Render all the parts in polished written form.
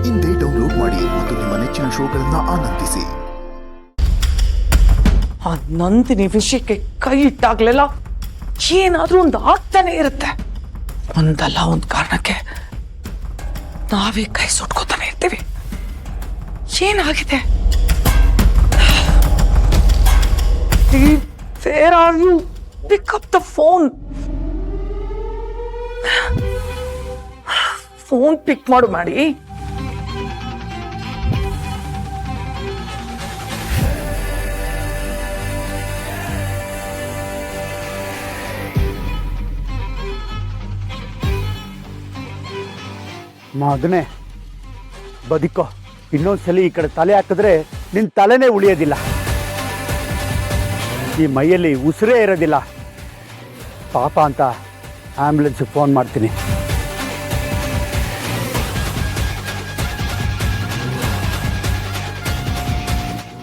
ಇಂದೇ ಡೌನ್ಲೋಡ್ ಮಾಡಿ ಮತ್ತು ನಿಮ್ಮ ನೆಚ್ಚಿನ ಶೋಗಳನ್ನು ಆನಂದಿಸಿ. ಆ ನಂದಿನಿ ವಿಷಯಕ್ಕೆ ಕೈ ಇಟ್ಟಾಗ್ಲೆಲ್ಲ ಏನಾದ್ರೂ ಒಂದು ಆಗ್ತಾನೆ ಇರುತ್ತೆ. ಒಂದಲ್ಲ ಒಂದು ಕಾರಣಕ್ಕೆ ನಾವೇ ಕೈ ಸುಟ್ಕೋತಾನೆ ಇರ್ತೀವಿ. ಏನಾಗಿದೆ? Where are you? Pick up the phone. Phone pick ಮಾಡು ಮಾಡಿ. ಮಗನೇ ಬದುಕೋ, ಇನ್ನೊಂದ್ಸಲಿ ಈ ಕಡೆ ತಲೆ ಹಾಕಿದ್ರೆ ನಿನ್ನ ತಲೆನೇ ಉಳಿಯೋದಿಲ್ಲ. ಈ ಮೈಯಲ್ಲಿ ಉಸಿರೇ ಇರೋದಿಲ್ಲ. ಪಾಪ ಅಂತ ಆ್ಯಂಬುಲೆನ್ಸ್ಗೆ ಫೋನ್ ಮಾಡ್ತೀನಿ.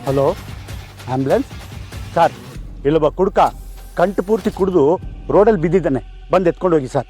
ಹಲೋ ಆ್ಯಂಬುಲೆನ್ಸ್ ಸರ್, ಇಲ್ಲೊಬ್ಬ ಕುಡ್ಕ ಕಂಟು ಪೂರ್ತಿ ಕುಡಿದು ರೋಡಲ್ಲಿ ಬಿದ್ದಿದ್ದಾನೆ, ಬಂದು ಎತ್ಕೊಂಡು ಹೋಗಿ ಸರ್.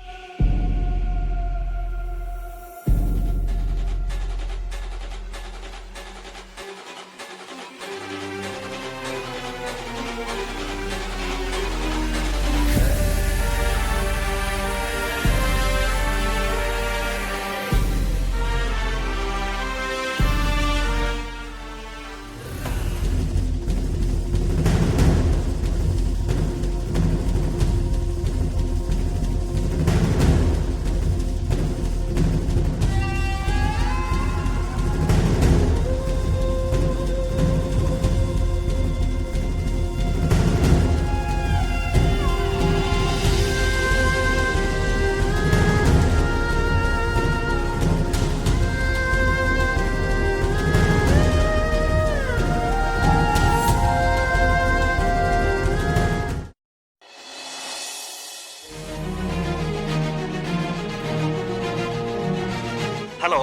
ಹಲೋ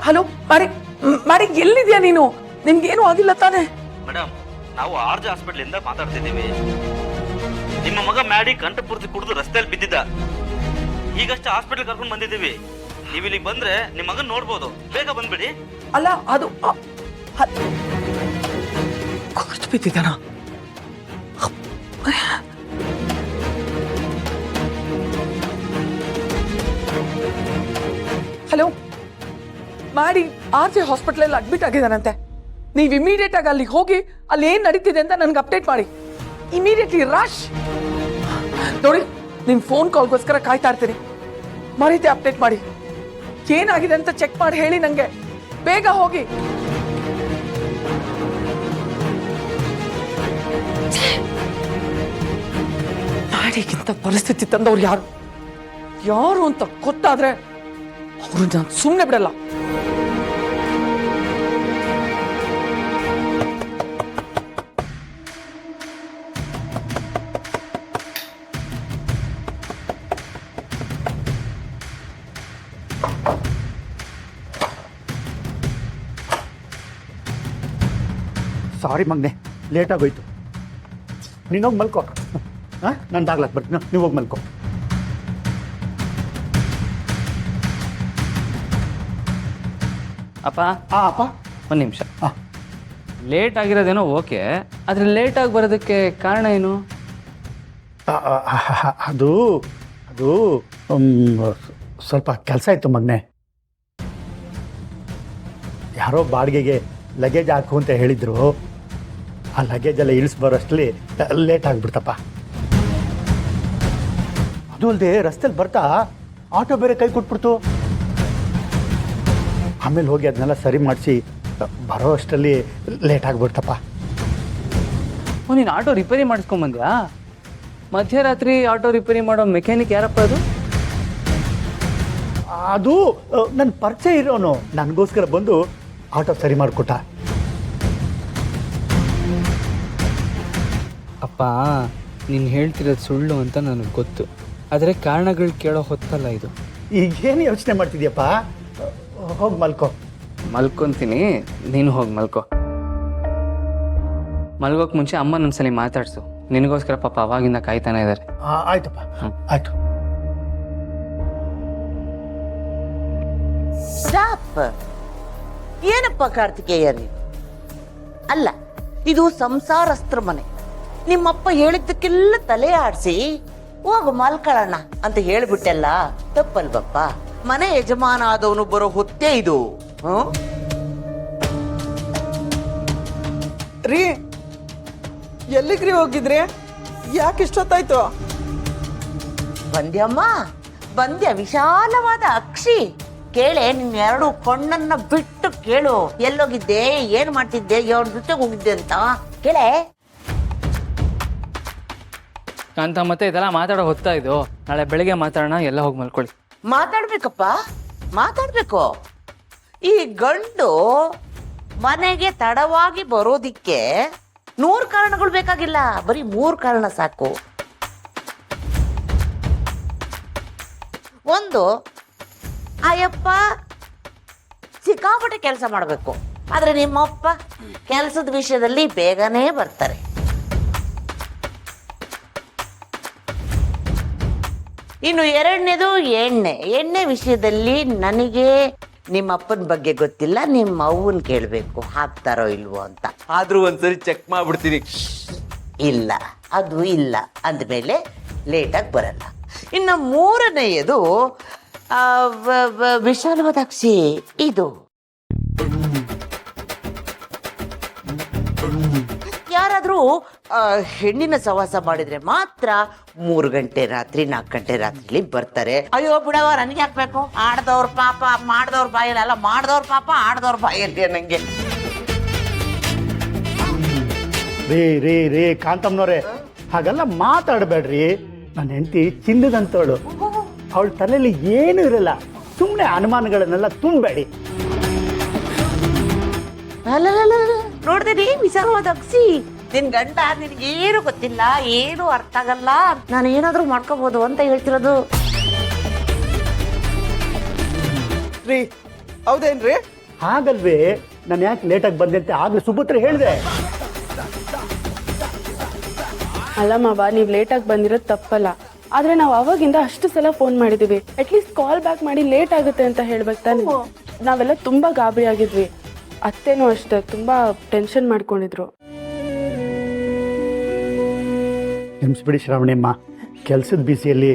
ಹಲೋ ಮಾರಿ, ಮಾರಿ ಎಲ್ಲಿದ್ಯಾ ನೀನು? ನಿನ್ಗೇನು ಆಗಿಲ್ಲ ತಾನೆ? ಮೇಡಮ್, ನಾವು ಆರ್ಜೆ ಹಾಸ್ಪಿಟಲ್ ಇಂದ ಮಾತಾಡ್ತಿದ್ದೀವಿ. ನಿಮ್ಮ ಮಗ ಮ್ಯಾಡಿ ಕಂಠ ಪೂರ್ತಿ ಕುಡಿದು ರಸ್ತೆಯಲ್ಲಿ ಬಿದ್ದಿದ್ದ. ಈಗಷ್ಟೇ ಹಾಸ್ಪಿಟಲ್ ಕರ್ಕೊಂಡು ಬಂದಿದ್ದೀವಿ. ನೀವು ಇಲ್ಲಿಗೆ ಬಂದ್ರೆ ನಿಮ್ಮ ಮಗನ್ ನೋಡ್ಬೋದು. ಬೇಗ ಬಂದ್ಬಿಡಿ. ಅಲ್ಲ ಅದು ಕೊರ್ತು ಬಿದ್ದಿದ್ದಾನ? ಹಲೋ ಮಾಡಿ, ಆರ್ಜೆ ಹಾಸ್ಪಿಟಲ್ ಅಡ್ಮಿಟ್ ಆಗಿದ್ದಾನಂತೆ. ನೀವು ಇಮಿಡಿಯೇಟ್ ಆಗಿ ಅಲ್ಲಿಗೆ ಹೋಗಿ ಅಲ್ಲಿ ಏನ್ ನಡೀತಿದೆ ಅಂತ ನನ್ಗೆ ಅಪ್ಡೇಟ್ ಮಾಡಿ. Immediately rush. ನೋಡಿ, ನಿಮ್ ಫೋನ್ ಕಾಲ್ಗೋಸ್ಕರ ಕಾಯ್ತಾ ಇರ್ತೀನಿ. ಮರೀತೆ ಅಪ್ಡೇಟ್ ಮಾಡಿ. ಏನಾಗಿದೆ ಅಂತ ಚೆಕ್ ಮಾಡಿ ಹೇಳಿ ನಂಗೆ. ಬೇಗ ಹೋಗಿ. ಮಾಡಿಗಿಂತ ಪರಿಸ್ಥಿತಿ ತಂದವ್ರು ಯಾರು ಯಾರು ಅಂತ ಗೊತ್ತಾದ್ರೆ ಅವ್ರು ನಾನು ಸುಮ್ಮನೆ ಬಿಡಲ್ಲ. ಸಾರಿ ಮಗನೆ, ಲೇಟಾಗೋಯ್ತು. ನೀನು ಹೋಗಿ ಮಲ್ಕೋ. ಹಾಂ, ನಾನು ದಾಗ್ಲಾಕ್ ಬರ್ತೀನಿ, ನೀವು ಹೋಗಿ ಮಲ್ಕೋ. ಅಪ್ಪ ಹಾಂ ಅಪ್ಪ, ಒಂದು ನಿಮಿಷ. ಹಾಂ, ಲೇಟ್ ಆಗಿರೋದೇನೋ ಓಕೆ, ಆದರೆ ಲೇಟಾಗಿ ಬರೋದಕ್ಕೆ ಕಾರಣ ಏನು? ಅದು ಅದು ಸ್ವಲ್ಪ ಕೆಲಸ ಇತ್ತು ಮಗನೆ. ಯಾರೋ ಬಾಡಿಗೆಗೆ ಲಗೇಜ್ ಹಾಕು ಅಂತ ಹೇಳಿದ್ರು. ಆ ಲಗೇಜೆಲ್ಲ ಇಳಿಸಿ ಬರೋಷ್ಟರಲ್ಲಿ ಲೇಟ್ ಆಗಿಬಿಡ್ತಪ್ಪ. ಅದು ಅಲ್ಲದೆ ರಸ್ತೆಯಲ್ಲಿ ಬರ್ತಾ ಆಟೋ ಬೇರೆ ಕೈ ಕೊಟ್ಬಿಡ್ತು. ಆಮೇಲೆ ಹೋಗಿ ಅದನ್ನೆಲ್ಲ ಸರಿ ಮಾಡಿಸಿ ಬರೋ ಅಷ್ಟರಲ್ಲಿ ಲೇಟ್ ಆಗಿಬಿಡ್ತಪ್ಪ. ನೀನು ಆಟೋ ರಿಪೇರಿ ಮಾಡಿಸ್ಕೊಂಬಂದ್ಯಾ? ಮಧ್ಯರಾತ್ರಿ ಆಟೋ ರಿಪೇರಿ ಮಾಡೋ ಮೆಕ್ಯಾನಿಕ್ ಯಾರಪ್ಪ ಅದು? ಅದು ನನ್ನ ಪರಿಚಯ ಇರೋನು, ನನಗೋಸ್ಕರ ಬಂದು ಆಟೋ ಸರಿ ಮಾಡಿಕೊಟ್ಟ. ಅಪ್ಪ, ನೀನು ಹೇಳ್ತಿರೋದು ಸುಳ್ಳು ಅಂತ ನನಗೆ ಗೊತ್ತು, ಆದರೆ ಕಾರಣಗಳು ಕೇಳೋ ಹೊತ್ತಲ್ಲ ಇದು. ಈಗೇನು ಯೋಚನೆ ಮಾಡ್ತಿದ್ಯಪ್ಪ? ಹೋಗಿ ಮಲ್ಕೋ. ಮಲ್ಕೊತೀನಿ, ನೀನು ಹೋಗಿ ಮಲ್ಕೋ. ಮಲ್ಗೋಕೆ ಮುಂಚೆ ಅಮ್ಮ ಒಂದ್ಸಲಿ ಮಾತಾಡ್ಸು. ನಿನಗೋಸ್ಕರ ಪಾಪ ಅವಾಗಿಂದ ಕಾಯ್ತಾನೆ ಇದ್ದಾರೆ. ಆಯ್ತಪ್ಪ, ಆಯ್ತು. ಸ್ಟಾಪ್. ಏನಪ್ಪ ಕಾರ್ತಿಕೇಯ ನೀವು? ಅಲ್ಲ, ಇದು ಸಂಸಾರಸ್ತ್ರ ಮನೆ. ನಿಮ್ಮಪ್ಪ ಹೇಳಿದ್ದಕ್ಕೆಲ್ಲ ತಲೆ ಆಡಿಸಿ ಹೋಗು ಮಲ್ಕೊಳ್ಳೋಣ ಅಂತ ಹೇಳ್ಬಿಟ್ಟೆಲ್ಲ ತಪ್ಪಲ್ವಪ್ಪ? ಮನೆ ಯಜಮಾನ ಆದವನು ಬರೋ ಹೊತ್ತೇ ಇದು. ರೀ, ಎಲ್ಲಿಗ್ರಿ ಹೋಗಿದ್ರಿ? ಯಾಕೆ ಇಷ್ಟೊತ್ತಾಯ್ತು? ಬಂದ್ಯಮ್ಮ, ಬಂದ್ಯ ವಿಶಾಲವಾದ ಅಕ್ಷಿ. ಕೇಳೆ, ನಿನ್ ಎರಡು ಕಣ್ಣನ್ನ ಬಿಟ್ಟು ಕೇಳು. ಎಲ್ಲೋಗಿದ್ದೆ, ಏನ್ ಮಾಡ್ತಿದ್ದೆ, ಅವ್ರ ಜೊತೆಗೆ ಹೋಗಿದ್ದೆ ಅಂತ ಕೇಳೆ. ಕಾಂತ ಮತ್ತೆ ಇದೆಲ್ಲ ಮಾತಾಡೋ ಹೊತ್ತಾ ಇದು. ನಾಳೆ ಬೆಳಿಗ್ಗೆ ಮಾತಾಡೋಣ, ಎಲ್ಲ ಹೋಗಿ ಮಲ್ಕೊಳ್ಳಿ. ಮಾತಾಡ್ಬೇಕಪ್ಪ, ಮಾತಾಡ್ಬೇಕು. ಈ ಗಂಡು ಮನೆಗೆ ತಡವಾಗಿ ಬರೋದಿಕ್ಕೆ 100 ಕಾರಣಗಳು ಬೇಕಾಗಿಲ್ಲ, ಬರೀ 3 ಕಾರಣ ಸಾಕು. ಒಂದು, ಅಯ್ಯಪ್ಪ ಸಿಕ್ಕಾಪಟ್ಟೆ ಕೆಲಸ ಮಾಡಬೇಕು, ಆದ್ರೆ ನಿಮ್ಮಪ್ಪ ಕೆಲಸದ ವಿಷಯದಲ್ಲಿ ಬೇಗನೆ ಬರ್ತಾರೆ. ಇನ್ನು ಎರಡನೇದು ಎಣ್ಣೆ ವಿಷಯದಲ್ಲಿ ನನಗೆ ನಿಮ್ಮಪ್ಪನ ಬಗ್ಗೆ ಗೊತ್ತಿಲ್ಲ, ನಿಮ್ಮ ಅವ್ವನ್ ಕೇಳಬೇಕು ಹಾಕ್ತಾರೋ ಇಲ್ವೋ ಅಂತ. ಆದ್ರೂ ಒಂದ್ಸರಿ ಚೆಕ್ ಮಾಡ್ಬಿಡ್ತೀನಿ. ಇಲ್ಲ, ಅದು ಇಲ್ಲ ಅಂದಮೇಲೆ ಲೇಟಾಗಿ ಬರಲ್ಲ. ಇನ್ನು ಮೂರನೆಯದು ವಿಶಾಲವಾದ ಅಕ್ಷಿ. ಇದು ಯಾರಾದ್ರೂ ಹೆಣ್ಣಿನ ಸವಾಸ ಮಾಡಿದ್ರೆ ಮಾತ್ರ 3 ಗಂಟೆ ರಾತ್ರಿ 4 ಗಂಟೆ ರಾತ್ರಿಲಿ ಬರ್ತಾರೆ. ಅಯ್ಯೋ ಬಿಡವ, ನನಗೆ ಹಾಕ್ಬೇಕು, ಆಡ್ದವ್ರ ಪಾಪ ಮಾಡ್ದವ್ರ ಬಾಯಲ್ಲಿ ಅಲ್ಲ, ಮಾಡ್ದವ್ರ ಪಾಪ ಆಡ್ದವ್ರ ಬಾಯಲ್ಲಿ ನಂಗೆ. ರೇ ಕಾಂತಮ್ಮನವ್ರೆ, ಹಾಗೆಲ್ಲ ಮಾತಾಡಬೇಡ್ರಿ. ನನ್ನ ಹೆಂಡತಿ ಚಿನ್ನದಂತವಳು, ಅವಳ ತಲೆಯಲ್ಲಿ ಏನೂ ಇರಲ್ಲ. ಸುಮ್ಮನೆ ಅನುಮಾನಗಳನ್ನೆಲ್ಲ ತುಂಬಬೇಡಿ. ಅಲ್ಲ, ನೋಡ್ದೇನಿ ವಿಚಾರವಾದ ಅಕ್ಷಿ. ನಿನ್ ಗಂಡ ನಿನ್ಗೇನು ಗೊತ್ತಿಲ್ಲ, ಏನು ಅರ್ಥ ಆಗಲ್ಲ, ನಾನು ಏನಾದ್ರೂ ಮಾಡ್ಕೋಬಹುದು ಅಂತ ಹೇಳ್ತಿರೋದು. ರೀ, ಹೌದೇನ್ರಿ? ಹಾಗಲ್ವೇ, ನಾನು ಯಾಕೆ ಲೇಟಾಗಿ ಬಂದೆ ಅಂತ ಆಗ್ಲೂ ಸುಭದ್ರ ಹೇಳಿದೆ. ಅಲ್ಲ ಮಾವ, ನೀವು ಲೇಟಾಗಿ ಬಂದಿರೋದು ತಪ್ಪಲ್ಲ. ಆದ್ರೆ ನಾವು ಅವಾಗಿಂದ ಅಷ್ಟು ಸಲ ಫೋನ್ ಮಾಡಿದೀವಿ. ಅಟ್ಲೀಸ್ಟ್ ಕಾಲ್ ಬ್ಯಾಕ್ ಮಾಡಿ ಲೇಟ್ ಆಗುತ್ತೆ ಅಂತ ಹೇಳ್ಬೇಕು ತಾನೆ. ನಾವೆಲ್ಲ ತುಂಬಾ ಗಾಬರಿ ಆಗಿದ್ವಿ. ಅತ್ತೇನೂ ಅಷ್ಟೇ, ತುಂಬಾ ಟೆನ್ಷನ್ ಮಾಡ್ಕೊಂಡಿದ್ರು. ನೆನ್ಸ್ಬಿಡಿ ಶ್ರಾವಣಿಯಮ್ಮ, ಕೆಲ್ಸದ ಬಿಸಿಯಲ್ಲಿ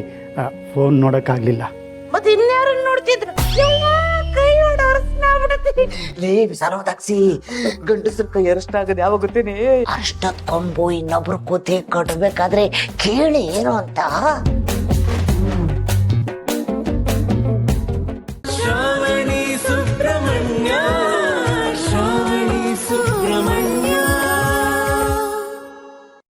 ಫೋನ್ ನೋಡೋಕ್ಕಾಗಲಿಲ್ಲ. ಮತ್ತೆ ಇನ್ಯಾರನ್ನ ನೋಡ್ತಿದ್ರು? ಕೈ ಲೇ ವಿಚಾರವಾದ ಅಕ್ಷಿ, ಗಂಡಸರ ಕೈ ಅರಷ್ಟಾಗದು ಯಾವಾಗ ಗೊತ್ತೇನೆ? ಅಷ್ಟೊತ್ ಕೊಂಬು ಇನ್ನೊಬ್ರು ಕೂತೆ ಕಟ್ಟಬೇಕಾದ್ರೆ ಕೇಳಿ ಏನು ಅಂತ. ಶ್ರಾವಣಿ ಸುಬ್ರಹ್ಮಣ್ಯ